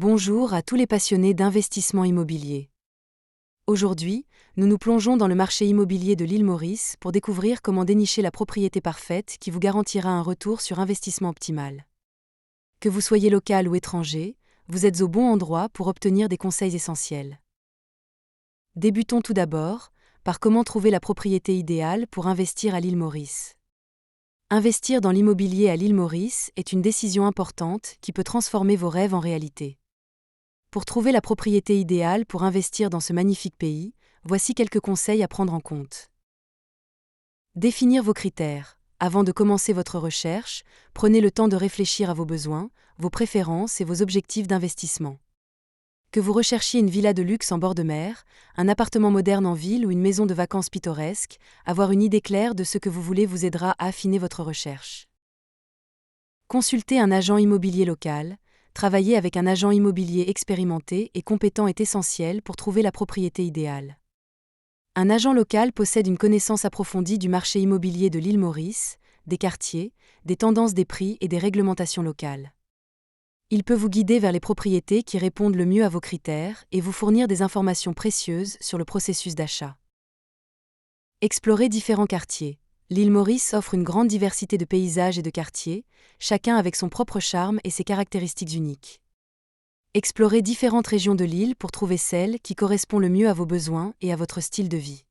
Bonjour à tous les passionnés d'investissement immobilier. Aujourd'hui, nous nous plongeons dans le marché immobilier de l'île Maurice pour découvrir comment dénicher la propriété parfaite qui vous garantira un retour sur investissement optimal. Que vous soyez local ou étranger, vous êtes au bon endroit pour obtenir des conseils essentiels. Débutons tout d'abord par comment trouver la propriété idéale pour investir à l'île Maurice. Investir dans l'immobilier à l'île Maurice est une décision importante qui peut transformer vos rêves en réalité. Pour trouver la propriété idéale pour investir dans ce magnifique pays, voici quelques conseils à prendre en compte. Définir vos critères. Avant de commencer votre recherche, prenez le temps de réfléchir à vos besoins, vos préférences et vos objectifs d'investissement. Que vous recherchiez une villa de luxe en bord de mer, un appartement moderne en ville ou une maison de vacances pittoresque, avoir une idée claire de ce que vous voulez vous aidera à affiner votre recherche. Consultez un agent immobilier local. Travailler avec un agent immobilier expérimenté et compétent est essentiel pour trouver la propriété idéale. Un agent local possède une connaissance approfondie du marché immobilier de l'île Maurice, des quartiers, des tendances des prix et des réglementations locales. Il peut vous guider vers les propriétés qui répondent le mieux à vos critères et vous fournir des informations précieuses sur le processus d'achat. Explorez différents quartiers. L'île Maurice offre une grande diversité de paysages et de quartiers, chacun avec son propre charme et ses caractéristiques uniques. Explorez différentes régions de l'île pour trouver celle qui correspond le mieux à vos besoins et à votre style de vie.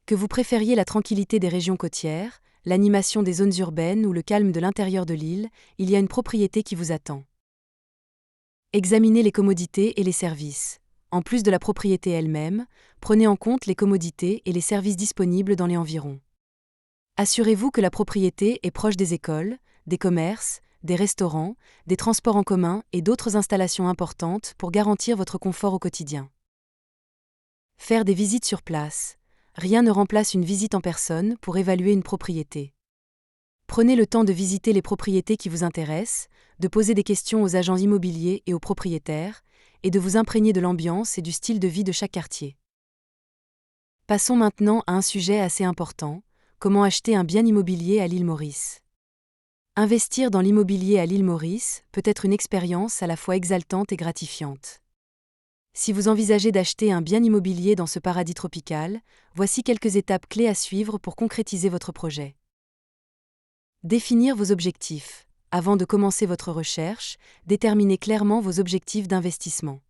Que vous préfériez la tranquillité des régions côtières, l'animation des zones urbaines ou le calme de l'intérieur de l'île, il y a une propriété qui vous attend. Examinez les commodités et les services. En plus de la propriété elle-même, prenez en compte les commodités et les services disponibles dans les environs. Assurez-vous que la propriété est proche des écoles, des commerces, des restaurants, des transports en commun et d'autres installations importantes pour garantir votre confort au quotidien. Faire des visites sur place. Rien ne remplace une visite en personne pour évaluer une propriété. Prenez le temps de visiter les propriétés qui vous intéressent, de poser des questions aux agents immobiliers et aux propriétaires, et de vous imprégner de l'ambiance et du style de vie de chaque quartier. Passons maintenant à un sujet assez important. Comment acheter un bien immobilier à l'île Maurice? Investir dans l'immobilier à l'île Maurice peut être une expérience à la fois exaltante et gratifiante. Si vous envisagez d'acheter un bien immobilier dans ce paradis tropical, voici quelques étapes clés à suivre pour concrétiser votre projet. Définir vos objectifs. Avant de commencer votre recherche, déterminez clairement vos objectifs d'investissement.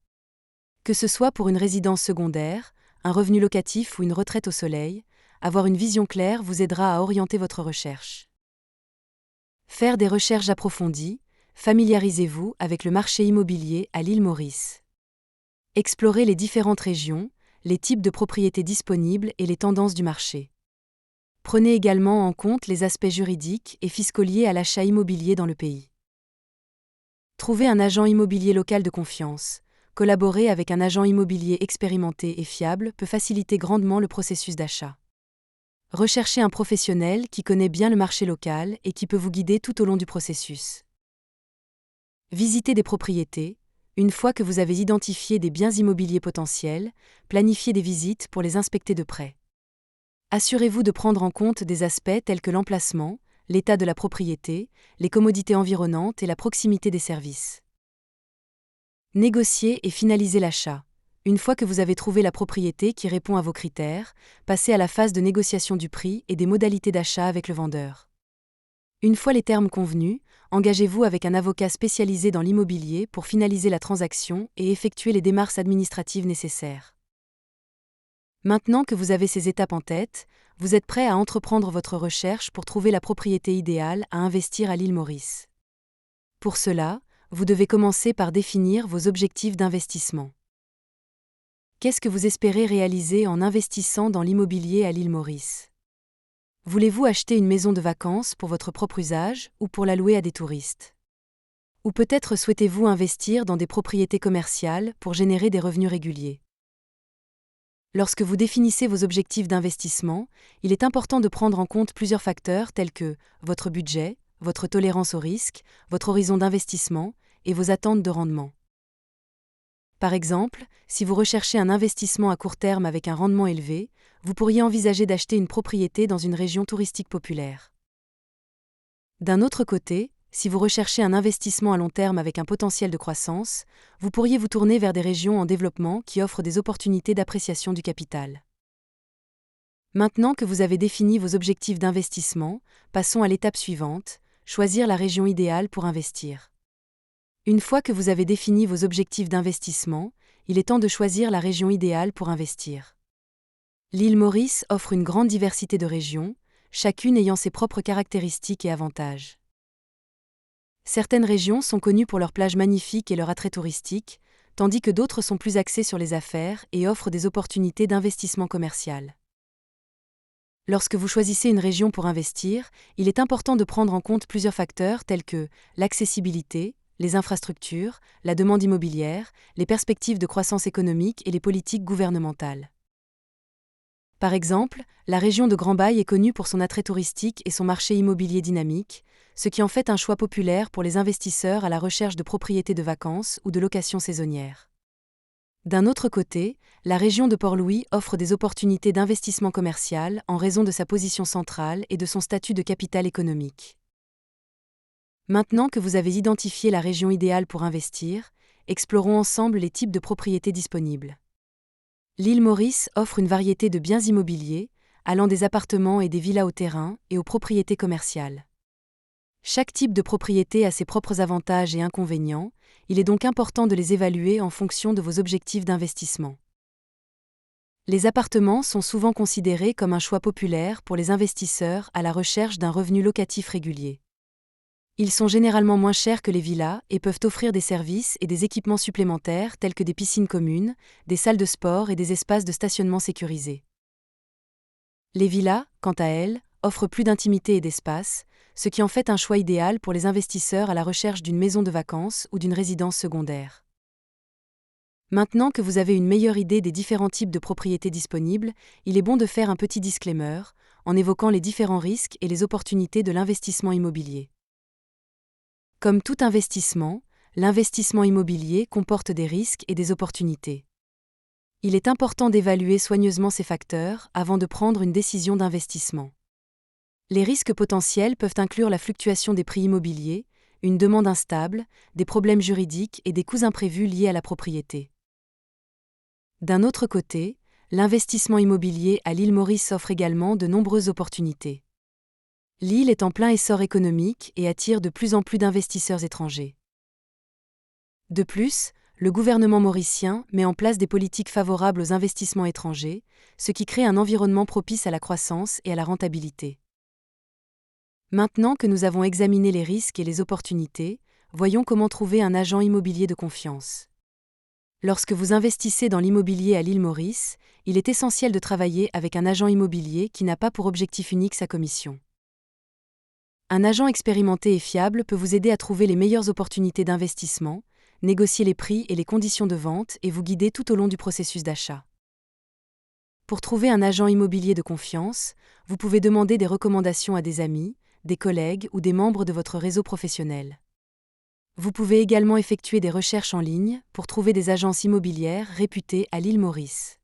Que ce soit pour une résidence secondaire, un revenu locatif ou une retraite au soleil, avoir une vision claire vous aidera à orienter votre recherche. Faire des recherches approfondies, familiarisez-vous avec le marché immobilier à l'île Maurice. Explorez les différentes régions, les types de propriétés disponibles et les tendances du marché. Prenez également en compte les aspects juridiques et fiscaux liés à l'achat immobilier dans le pays. Trouvez un agent immobilier local de confiance. Collaborer avec un agent immobilier expérimenté et fiable peut faciliter grandement le processus d'achat. Recherchez un professionnel qui connaît bien le marché local et qui peut vous guider tout au long du processus. Visitez des propriétés. Une fois que vous avez identifié des biens immobiliers potentiels, planifiez des visites pour les inspecter de près. Assurez-vous de prendre en compte des aspects tels que l'emplacement, l'état de la propriété, les commodités environnantes et la proximité des services. Négociez et finalisez l'achat. Une fois que vous avez trouvé la propriété qui répond à vos critères, passez à la phase de négociation du prix et des modalités d'achat avec le vendeur. Une fois les termes convenus, engagez-vous avec un avocat spécialisé dans l'immobilier pour finaliser la transaction et effectuer les démarches administratives nécessaires. Maintenant que vous avez ces étapes en tête, vous êtes prêt à entreprendre votre recherche pour trouver la propriété idéale à investir à l'île Maurice. Pour cela, vous devez commencer par définir vos objectifs d'investissement. Qu'est-ce que vous espérez réaliser en investissant dans l'immobilier à l'île Maurice? Voulez-vous acheter une maison de vacances pour votre propre usage ou pour la louer à des touristes? Ou peut-être souhaitez-vous investir dans des propriétés commerciales pour générer des revenus réguliers? Lorsque vous définissez vos objectifs d'investissement, il est important de prendre en compte plusieurs facteurs tels que votre budget, votre tolérance au risque, votre horizon d'investissement et vos attentes de rendement. Par exemple, si vous recherchez un investissement à court terme avec un rendement élevé, vous pourriez envisager d'acheter une propriété dans une région touristique populaire. D'un autre côté, si vous recherchez un investissement à long terme avec un potentiel de croissance, vous pourriez vous tourner vers des régions en développement qui offrent des opportunités d'appréciation du capital. Maintenant que vous avez défini vos objectifs d'investissement, passons à l'étape suivante, choisir la région idéale pour investir. Une fois que vous avez défini vos objectifs d'investissement, il est temps de choisir la région idéale pour investir. L'île Maurice offre une grande diversité de régions, chacune ayant ses propres caractéristiques et avantages. Certaines régions sont connues pour leurs plages magnifiques et leur attrait touristique, tandis que d'autres sont plus axées sur les affaires et offrent des opportunités d'investissement commercial. Lorsque vous choisissez une région pour investir, il est important de prendre en compte plusieurs facteurs tels que l'accessibilité, les infrastructures, la demande immobilière, les perspectives de croissance économique et les politiques gouvernementales. Par exemple, la région de Grand Baye est connue pour son attrait touristique et son marché immobilier dynamique, ce qui en fait un choix populaire pour les investisseurs à la recherche de propriétés de vacances ou de locations saisonnières. D'un autre côté, la région de Port-Louis offre des opportunités d'investissement commercial en raison de sa position centrale et de son statut de capitale économique. Maintenant que vous avez identifié la région idéale pour investir, explorons ensemble les types de propriétés disponibles. L'île Maurice offre une variété de biens immobiliers, allant des appartements et des villas au terrain et aux propriétés commerciales. Chaque type de propriété a ses propres avantages et inconvénients, il est donc important de les évaluer en fonction de vos objectifs d'investissement. Les appartements sont souvent considérés comme un choix populaire pour les investisseurs à la recherche d'un revenu locatif régulier. Ils sont généralement moins chers que les villas et peuvent offrir des services et des équipements supplémentaires tels que des piscines communes, des salles de sport et des espaces de stationnement sécurisés. Les villas, quant à elles, offrent plus d'intimité et d'espace, ce qui en fait un choix idéal pour les investisseurs à la recherche d'une maison de vacances ou d'une résidence secondaire. Maintenant que vous avez une meilleure idée des différents types de propriétés disponibles, il est bon de faire un petit disclaimer, en évoquant les différents risques et les opportunités de l'investissement immobilier. Comme tout investissement, l'investissement immobilier comporte des risques et des opportunités. Il est important d'évaluer soigneusement ces facteurs avant de prendre une décision d'investissement. Les risques potentiels peuvent inclure la fluctuation des prix immobiliers, une demande instable, des problèmes juridiques et des coûts imprévus liés à la propriété. D'un autre côté, l'investissement immobilier à l'île Maurice offre également de nombreuses opportunités. L'île est en plein essor économique et attire de plus en plus d'investisseurs étrangers. De plus, le gouvernement mauricien met en place des politiques favorables aux investissements étrangers, ce qui crée un environnement propice à la croissance et à la rentabilité. Maintenant que nous avons examiné les risques et les opportunités, voyons comment trouver un agent immobilier de confiance. Lorsque vous investissez dans l'immobilier à l'île Maurice, il est essentiel de travailler avec un agent immobilier qui n'a pas pour objectif unique sa commission. Un agent expérimenté et fiable peut vous aider à trouver les meilleures opportunités d'investissement, négocier les prix et les conditions de vente et vous guider tout au long du processus d'achat. Pour trouver un agent immobilier de confiance, vous pouvez demander des recommandations à des amis, des collègues ou des membres de votre réseau professionnel. Vous pouvez également effectuer des recherches en ligne pour trouver des agences immobilières réputées à l'île Maurice.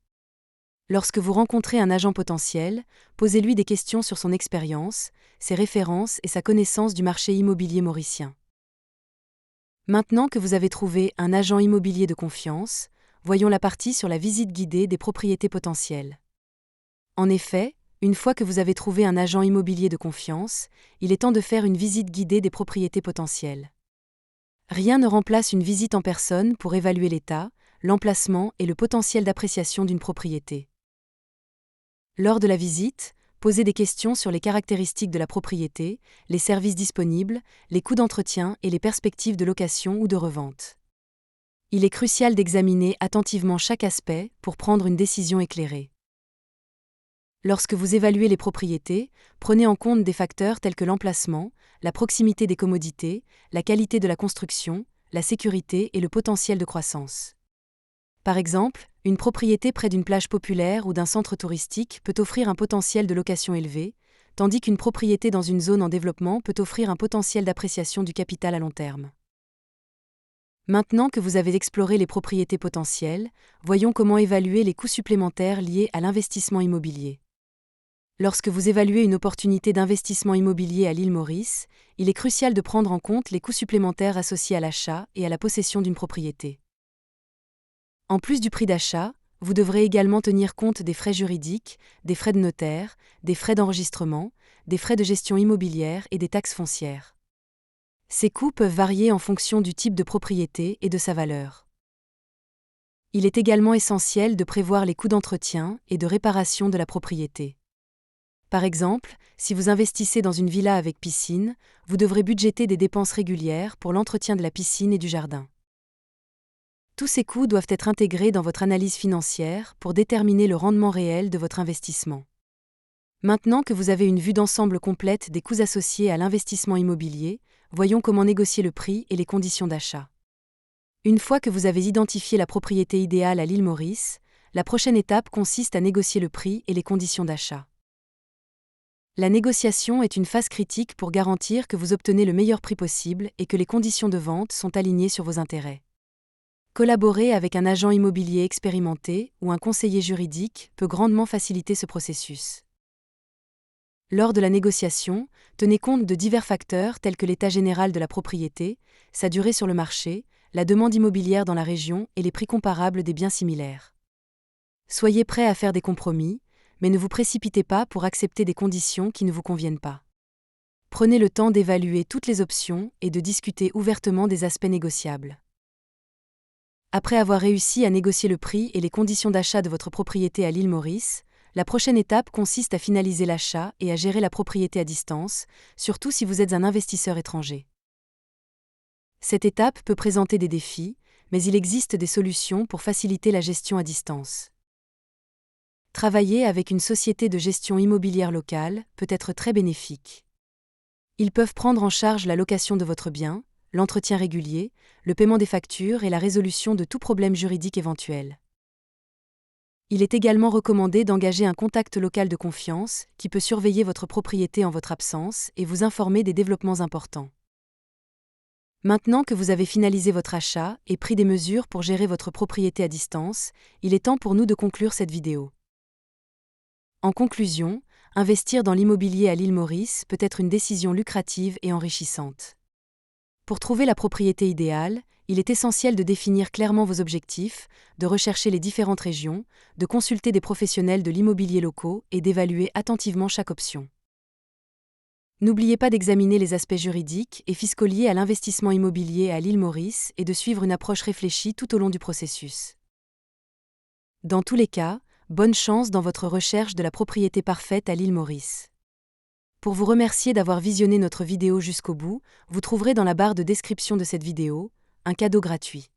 Lorsque vous rencontrez un agent potentiel, posez-lui des questions sur son expérience, ses références et sa connaissance du marché immobilier mauricien. Maintenant que vous avez trouvé un agent immobilier de confiance, voyons la partie sur la visite guidée des propriétés potentielles. En effet, une fois que vous avez trouvé un agent immobilier de confiance, il est temps de faire une visite guidée des propriétés potentielles. Rien ne remplace une visite en personne pour évaluer l'état, l'emplacement et le potentiel d'appréciation d'une propriété. Lors de la visite, posez des questions sur les caractéristiques de la propriété, les services disponibles, les coûts d'entretien et les perspectives de location ou de revente. Il est crucial d'examiner attentivement chaque aspect pour prendre une décision éclairée. Lorsque vous évaluez les propriétés, prenez en compte des facteurs tels que l'emplacement, la proximité des commodités, la qualité de la construction, la sécurité et le potentiel de croissance. Par exemple, une propriété près d'une plage populaire ou d'un centre touristique peut offrir un potentiel de location élevé, tandis qu'une propriété dans une zone en développement peut offrir un potentiel d'appréciation du capital à long terme. Maintenant que vous avez exploré les propriétés potentielles, voyons comment évaluer les coûts supplémentaires liés à l'investissement immobilier. Lorsque vous évaluez une opportunité d'investissement immobilier à l'île Maurice, il est crucial de prendre en compte les coûts supplémentaires associés à l'achat et à la possession d'une propriété. En plus du prix d'achat, vous devrez également tenir compte des frais juridiques, des frais de notaire, des frais d'enregistrement, des frais de gestion immobilière et des taxes foncières. Ces coûts peuvent varier en fonction du type de propriété et de sa valeur. Il est également essentiel de prévoir les coûts d'entretien et de réparation de la propriété. Par exemple, si vous investissez dans une villa avec piscine, vous devrez budgéter des dépenses régulières pour l'entretien de la piscine et du jardin. Tous ces coûts doivent être intégrés dans votre analyse financière pour déterminer le rendement réel de votre investissement. Maintenant que vous avez une vue d'ensemble complète des coûts associés à l'investissement immobilier, voyons comment négocier le prix et les conditions d'achat. Une fois que vous avez identifié la propriété idéale à l'île Maurice, la prochaine étape consiste à négocier le prix et les conditions d'achat. La négociation est une phase critique pour garantir que vous obtenez le meilleur prix possible et que les conditions de vente sont alignées sur vos intérêts. Collaborer avec un agent immobilier expérimenté ou un conseiller juridique peut grandement faciliter ce processus. Lors de la négociation, tenez compte de divers facteurs tels que l'état général de la propriété, sa durée sur le marché, la demande immobilière dans la région et les prix comparables des biens similaires. Soyez prêt à faire des compromis, mais ne vous précipitez pas pour accepter des conditions qui ne vous conviennent pas. Prenez le temps d'évaluer toutes les options et de discuter ouvertement des aspects négociables. Après avoir réussi à négocier le prix et les conditions d'achat de votre propriété à l'île Maurice, la prochaine étape consiste à finaliser l'achat et à gérer la propriété à distance, surtout si vous êtes un investisseur étranger. Cette étape peut présenter des défis, mais il existe des solutions pour faciliter la gestion à distance. Travailler avec une société de gestion immobilière locale peut être très bénéfique. Ils peuvent prendre en charge la location de votre bien, l'entretien régulier, le paiement des factures et la résolution de tout problème juridique éventuel. Il est également recommandé d'engager un contact local de confiance qui peut surveiller votre propriété en votre absence et vous informer des développements importants. Maintenant que vous avez finalisé votre achat et pris des mesures pour gérer votre propriété à distance, il est temps pour nous de conclure cette vidéo. En conclusion, investir dans l'immobilier à l'île Maurice peut être une décision lucrative et enrichissante. Pour trouver la propriété idéale, il est essentiel de définir clairement vos objectifs, de rechercher les différentes régions, de consulter des professionnels de l'immobilier locaux et d'évaluer attentivement chaque option. N'oubliez pas d'examiner les aspects juridiques et fiscaux liés à l'investissement immobilier à l'île Maurice et de suivre une approche réfléchie tout au long du processus. Dans tous les cas, bonne chance dans votre recherche de la propriété parfaite à l'île Maurice. Pour vous remercier d'avoir visionné notre vidéo jusqu'au bout, vous trouverez dans la barre de description de cette vidéo un cadeau gratuit.